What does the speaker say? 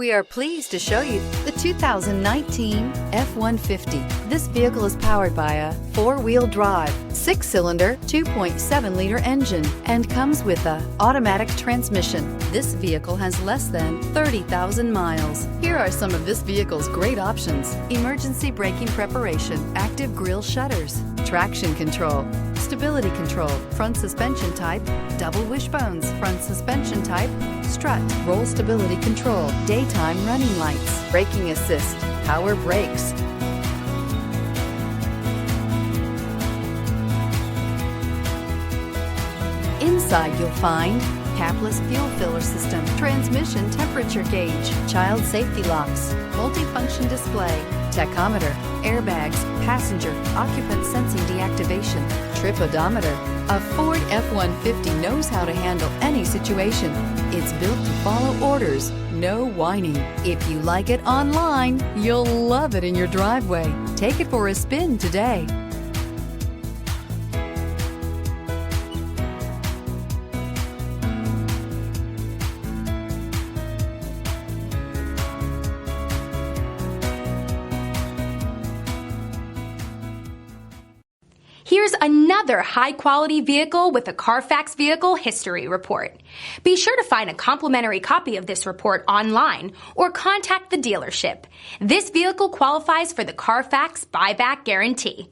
We are pleased to show you the 2019 F-150. This vehicle is powered by a four-wheel drive, six-cylinder, 2.7-liter engine and comes with a automatic transmission. This vehicle has less than 30,000 miles. Here are some of this vehicle's great options: emergency braking preparation, active grille shutters, traction control, stability control, front suspension type, double wishbones, front suspension type, strut, roll stability control, daytime running lights, braking assist, power brakes. Inside you'll find capless fuel filler system, transmission temperature gauge, child safety locks, multifunction display, tachometer, airbags, passenger, occupant sensing deactivation, trip odometer. A Ford F-150 knows how to handle any situation. It's built to follow orders, no whining. If you like it online, you'll love it in your driveway. Take it for a spin today. Here's another high-quality vehicle with a CARFAX Vehicle History Report. Be sure to find a complimentary copy of this report online or contact the dealership. This vehicle qualifies for the CARFAX Buyback Guarantee.